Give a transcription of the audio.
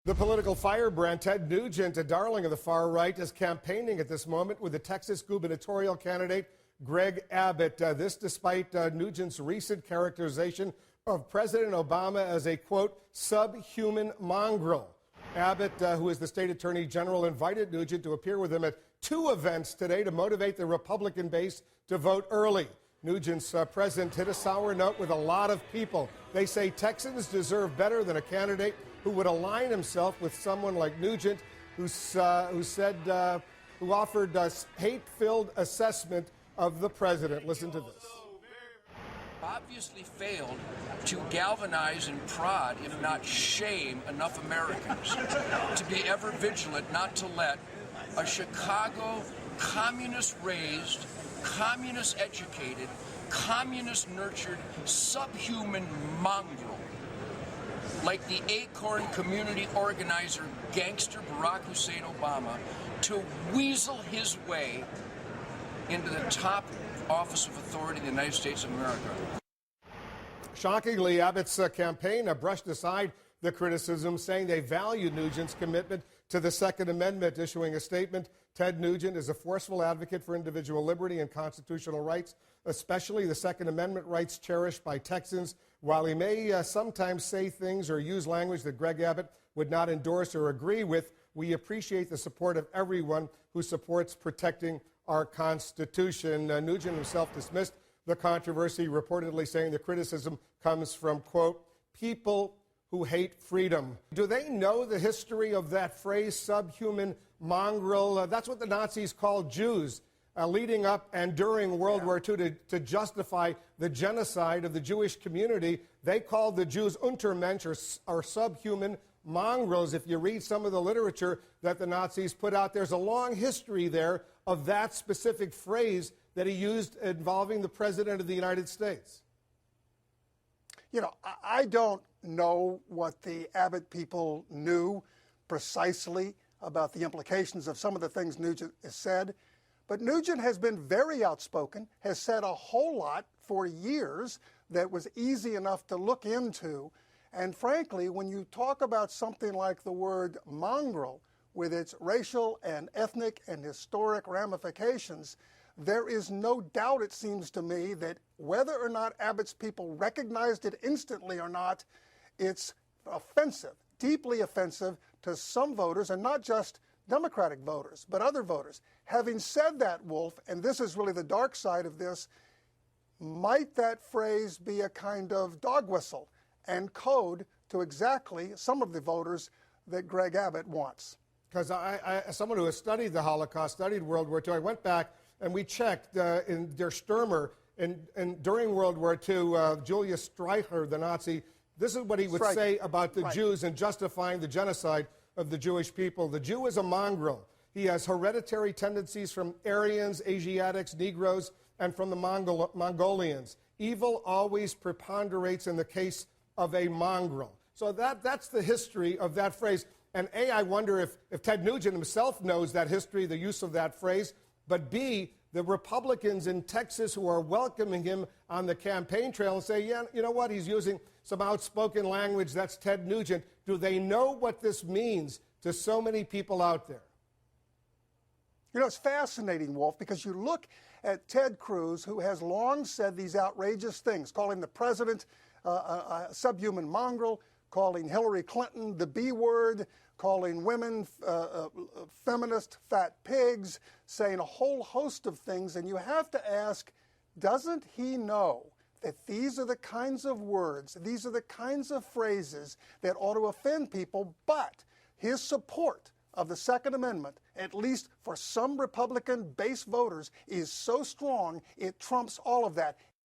The political firebrand Ted Nugent, a darling of the far right, is campaigning at this moment with the Texas gubernatorial candidate Greg Abbott. This despite Nugent's recent characterization of President Obama as a, quote, subhuman mongrel. Abbott, who is the state attorney general, invited Nugent to appear with him at two events today to motivate the Republican base to vote early. Nugent's presence hit a sour note with a lot of people. They say Texans deserve better than a candidate who would align himself with someone like Nugent, who offered us hate-filled assessment of the president. Listen to this. Obviously failed to galvanize and prod, if not shame, enough Americans to be ever vigilant not to let a Chicago communist-raised, communist-educated, communist-nurtured, subhuman mongrel like the Acorn community organizer gangster Barack Hussein Obama to weasel his way into the top office of authority in the United States of America. Shockingly, Abbott's campaign brushed aside the criticism, saying they value Nugent's commitment to the Second Amendment, issuing a statement. Ted Nugent is a forceful advocate for individual liberty and constitutional rights, especially the Second Amendment rights cherished by Texans. While he may sometimes say things or use language that Greg Abbott would not endorse or agree with, we appreciate the support of everyone who supports protecting our Constitution. Nugent himself dismissed the controversy, reportedly saying the criticism comes from, quote, people who hate freedom. Do they know the history of that phrase, subhuman mongrel? That's what the Nazis called Jews, leading up and during World War II to justify the genocide of the Jewish community. They called the Jews Untermensch, or subhuman mongrels. If you read some of the literature that the Nazis put out, there's a long history there of that specific phrase that he used involving the President of the United States. You know, I don't know what the Abbott people knew precisely about the implications of some of the things Nugent has said, but Nugent has been very outspoken, has said a whole lot for years that was easy enough to look into. And frankly, when you talk about something like the word mongrel with its racial and ethnic and historic ramifications, there is no doubt, it seems to me, that whether or not Abbott's people recognized it instantly or not, it's offensive, deeply offensive to some voters, and not just Democratic voters, but other voters. Having said that, Wolf, and this is really the dark side of this, might that phrase be a kind of dog whistle and code to exactly some of the voters that Greg Abbott wants? Because as someone who has studied the Holocaust, studied World War II, I went back and we checked in Der Stürmer, and during World War II, Julius Streicher, the Nazi, this is what he would say about the Jews in justifying the genocide of the Jewish people. The Jew is a mongrel. He has hereditary tendencies from Aryans, Asiatics, Negroes, and from the Mongolians. Evil always preponderates in the case of a mongrel. So that's the history of that phrase. And A, I wonder if Ted Nugent himself knows that history, the use of that phrase, but B, the Republicans in Texas who are welcoming him on the campaign trail and say, yeah, you know what, he's using some outspoken language, that's Ted Nugent. Do they know what this means to so many people out there? You know, it's fascinating, Wolf, because you look at Ted Cruz, who has long said these outrageous things, calling the president a subhuman mongrel, calling Hillary Clinton the B word, calling women feminist fat pigs, saying a whole host of things. And you have to ask, doesn't he know that these are the kinds of words, these are the kinds of phrases that ought to offend people? But his support of the Second Amendment, at least for some Republican base voters, is so strong it trumps all of that.